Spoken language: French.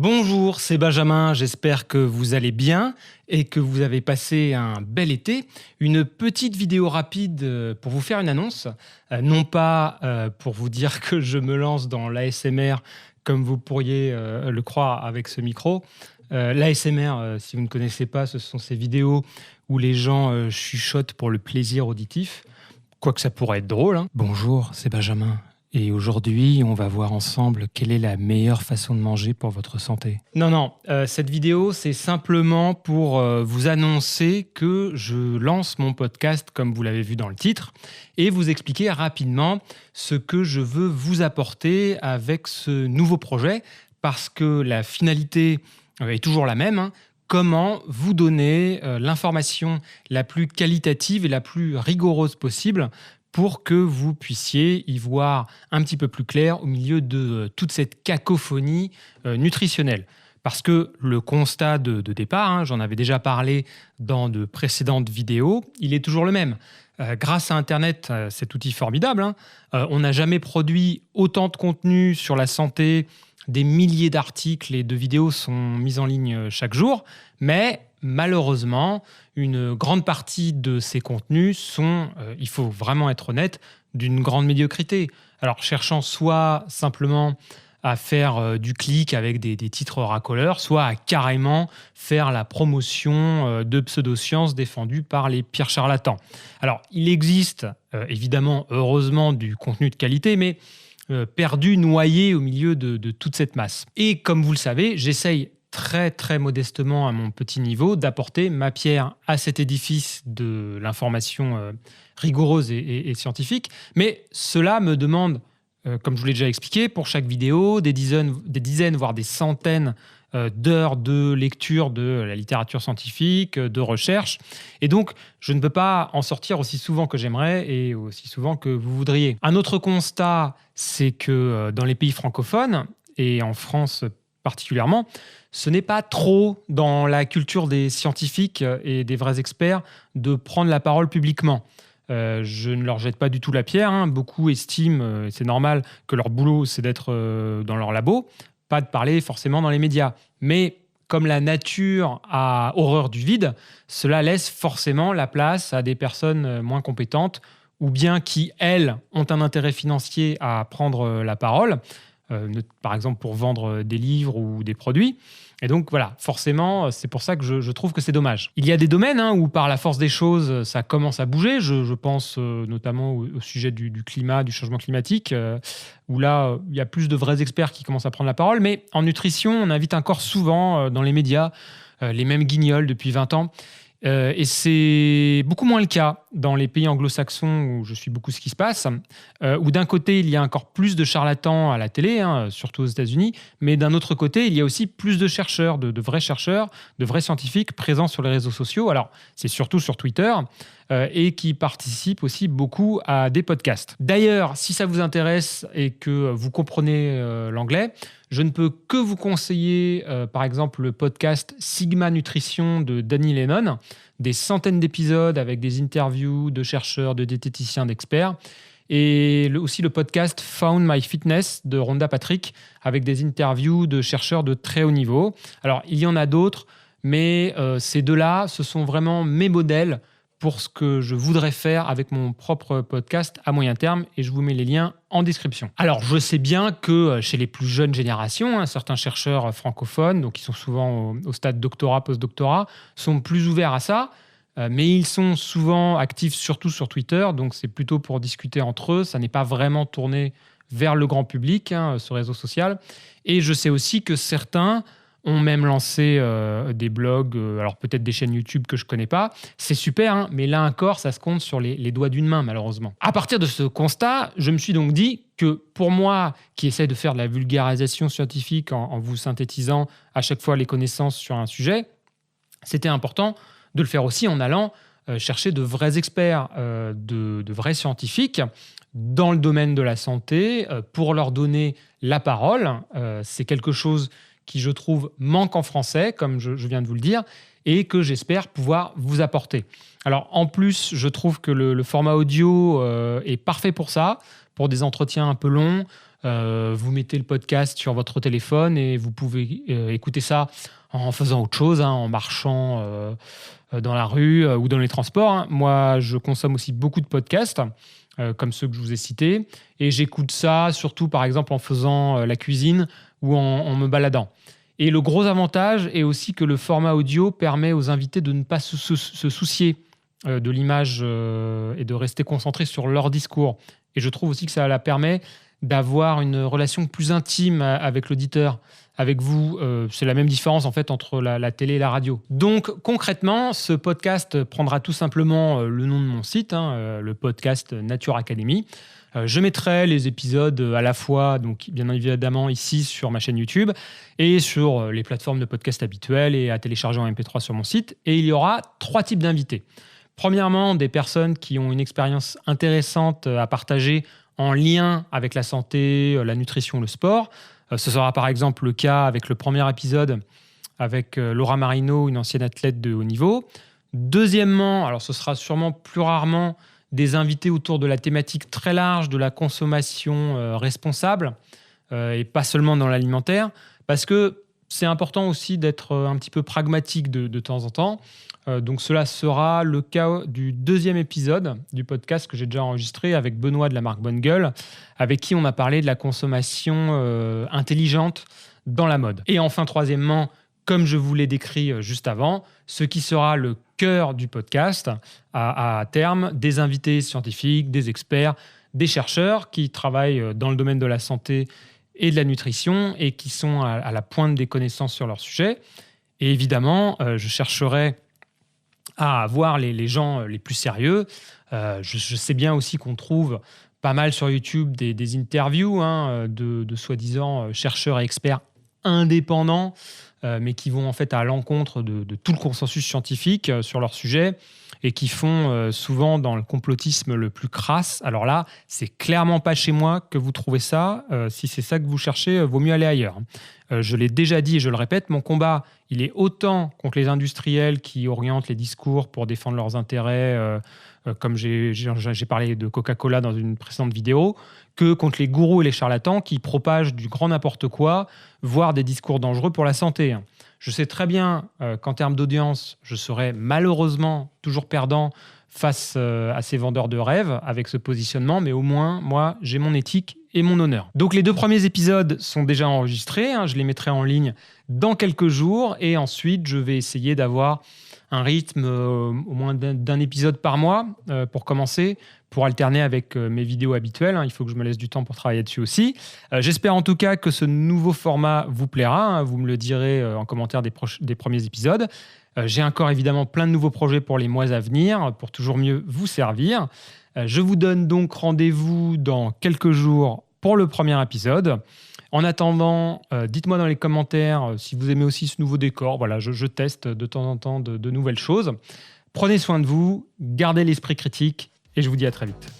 Bonjour, c'est Benjamin, j'espère que vous allez bien et que vous avez passé un bel été. Une petite vidéo rapide pour vous faire une annonce, non pas pour vous dire que je me lance dans l'ASMR comme vous pourriez le croire avec ce micro. L'ASMR, si vous ne connaissez pas, ce sont ces vidéos où les gens chuchotent pour le plaisir auditif, quoique ça pourrait être drôle, hein. Bonjour, c'est Benjamin. Et aujourd'hui, on va voir ensemble quelle est la meilleure façon de manger pour votre santé. Non, cette vidéo, c'est simplement pour vous annoncer que je lance mon podcast, comme vous l'avez vu dans le titre, et vous expliquer rapidement ce que je veux vous apporter avec ce nouveau projet, parce que la finalité est toujours la même, hein. Comment vous donner l'information la plus qualitative et la plus rigoureuse possible pour que vous puissiez y voir un petit peu plus clair au milieu de toute cette cacophonie nutritionnelle. Parce que le constat de départ, hein, j'en avais déjà parlé dans de précédentes vidéos, il est toujours le même. Grâce à Internet, cet outil formidable, hein, on n'a jamais produit autant de contenu sur la santé. Des milliers d'articles et de vidéos sont mis en ligne chaque jour, mais malheureusement, une grande partie de ces contenus sont, il faut vraiment être honnête, d'une grande médiocrité. Alors, cherchant soit simplement à faire du clic avec des titres racoleurs, soit à carrément faire la promotion de pseudosciences défendues par les pires charlatans. Alors, il existe évidemment, heureusement, du contenu de qualité, mais perdu, noyé au milieu de toute cette masse. Et comme vous le savez, j'essaye très très modestement à mon petit niveau d'apporter ma pierre à cet édifice de l'information rigoureuse et scientifique. Mais cela me demande, comme je vous l'ai déjà expliqué, pour chaque vidéo, des dizaines voire des centaines d'heures de lecture de la littérature scientifique, de recherche. Et donc, je ne peux pas en sortir aussi souvent que j'aimerais et aussi souvent que vous voudriez. Un autre constat, c'est que dans les pays francophones, et en France particulièrement, ce n'est pas trop dans la culture des scientifiques et des vrais experts de prendre la parole publiquement. Je ne leur jette pas du tout la pierre, hein. Beaucoup estiment, et c'est normal, que leur boulot, c'est d'être dans leur labo, pas de parler forcément dans les médias. Mais comme la nature a horreur du vide, cela laisse forcément la place à des personnes moins compétentes ou bien qui, elles, ont un intérêt financier à prendre la parole, par exemple pour vendre des livres ou des produits. Et donc voilà, forcément, c'est pour ça que je trouve que c'est dommage. Il y a des domaines où par la force des choses, ça commence à bouger. Je pense notamment au sujet du climat, du changement climatique, où là, il y a plus de vrais experts qui commencent à prendre la parole. Mais en nutrition, on invite encore souvent dans les médias les mêmes guignols depuis 20 ans. Et c'est beaucoup moins le cas dans les pays anglo-saxons où je suis beaucoup ce qui se passe, où d'un côté, il y a encore plus de charlatans à la télé, hein, surtout aux États-Unis, mais d'un autre côté, il y a aussi plus de chercheurs, de vrais chercheurs, de vrais scientifiques présents sur les réseaux sociaux. Alors, c'est surtout sur Twitter, et qui participent aussi beaucoup à des podcasts. D'ailleurs, si ça vous intéresse et que vous comprenez l'anglais, je ne peux que vous conseiller, par exemple, le podcast Sigma Nutrition de Danny Lennon, des centaines d'épisodes avec des interviews de chercheurs, de diététiciens, d'experts, et aussi le podcast Found My Fitness de Rhonda Patrick, avec des interviews de chercheurs de très haut niveau. Alors, il y en a d'autres, mais ces deux-là, ce sont vraiment mes modèles pour ce que je voudrais faire avec mon propre podcast à moyen terme, et je vous mets les liens en description. Alors, je sais bien que chez les plus jeunes générations, hein, certains chercheurs francophones, donc qui sont souvent au stade doctorat, post-doctorat, sont plus ouverts à ça, mais ils sont souvent actifs surtout sur Twitter, donc c'est plutôt pour discuter entre eux, ça n'est pas vraiment tourné vers le grand public, hein, ce réseau social. Et je sais aussi que certains ont même lancé des blogs, alors peut-être des chaînes YouTube que je ne connais pas. C'est super, hein, mais là encore, ça se compte sur les doigts d'une main, malheureusement. À partir de ce constat, je me suis donc dit que pour moi, qui essaie de faire de la vulgarisation scientifique en vous synthétisant à chaque fois les connaissances sur un sujet, c'était important de le faire aussi en allant chercher de vrais experts, de vrais scientifiques dans le domaine de la santé pour leur donner la parole. C'est quelque chose qui, je trouve, manque en français, comme je viens de vous le dire, et que j'espère pouvoir vous apporter. Alors, en plus, je trouve que le format audio est parfait pour ça, pour des entretiens un peu longs, Vous mettez le podcast sur votre téléphone et vous pouvez écouter ça en faisant autre chose, en marchant dans la rue ou dans les transports, hein. Moi, je consomme aussi beaucoup de podcasts, comme ceux que je vous ai cités. Et j'écoute ça surtout, par exemple, en faisant la cuisine ou en me baladant. Et le gros avantage est aussi que le format audio permet aux invités de ne pas se soucier de l'image et de rester concentrés sur leur discours. Et je trouve aussi que ça la permet d'avoir une relation plus intime avec l'auditeur. Avec vous, c'est la même différence en fait entre la télé et la radio. Donc concrètement, ce podcast prendra tout simplement le nom de mon site, le podcast Nature Academy. Je mettrai les épisodes à la fois, donc bien évidemment ici sur ma chaîne YouTube et sur les plateformes de podcast habituelles et à télécharger en MP3 sur mon site. Et il y aura 3 types d'invités. Premièrement, des personnes qui ont une expérience intéressante à partager en lien avec la santé, la nutrition, le sport. Ce sera par exemple le cas avec le premier épisode avec Laura Marino, une ancienne athlète de haut niveau. Deuxièmement, alors ce sera sûrement plus rarement des invités autour de la thématique très large de la consommation responsable et pas seulement dans l'alimentaire, parce que c'est important aussi d'être un petit peu pragmatique de temps en temps. Donc cela sera le cas du 2e épisode du podcast que j'ai déjà enregistré avec Benoît de la marque Bonne Gueule, avec qui on a parlé de la consommation intelligente dans la mode. Et enfin, troisièmement, comme je vous l'ai décrit juste avant, ce qui sera le cœur du podcast, à terme, des invités scientifiques, des experts, des chercheurs qui travaillent dans le domaine de la santé et de la nutrition et qui sont à la pointe des connaissances sur leur sujet. Et évidemment, je chercherai à avoir les gens les plus sérieux. Je sais bien aussi qu'on trouve pas mal sur YouTube des interviews de soi-disant chercheurs et experts indépendants, mais qui vont en fait à l'encontre de tout le consensus scientifique sur leur sujet et qui font souvent dans le complotisme le plus crasse. Alors là, c'est clairement pas chez moi que vous trouvez ça. Si c'est ça que vous cherchez, vaut mieux aller ailleurs. Je l'ai déjà dit et je le répète, mon combat, il est autant contre les industriels qui orientent les discours pour défendre leurs intérêts, comme j'ai parlé de Coca-Cola dans une précédente vidéo, que contre les gourous et les charlatans qui propagent du grand n'importe quoi, voire des discours dangereux pour la santé. Je sais très bien qu'en termes d'audience, je serai malheureusement toujours perdant face à ces vendeurs de rêves avec ce positionnement, mais au moins, moi, j'ai mon éthique et mon honneur. Donc les 2 premiers épisodes sont déjà enregistrés, je les mettrai en ligne dans quelques jours, et ensuite, je vais essayer d'avoir un rythme au moins d'un épisode par mois pour commencer, pour alterner avec mes vidéos habituelles. Il faut que je me laisse du temps pour travailler dessus aussi. J'espère en tout cas que ce nouveau format vous plaira. Vous me le direz en commentaire des premiers épisodes. J'ai encore évidemment plein de nouveaux projets pour les mois à venir, pour toujours mieux vous servir. Je vous donne donc rendez-vous dans quelques jours pour le premier épisode. En attendant, dites-moi dans les commentaires si vous aimez aussi ce nouveau décor. Voilà, je teste de temps en temps de nouvelles choses. Prenez soin de vous, gardez l'esprit critique et je vous dis à très vite.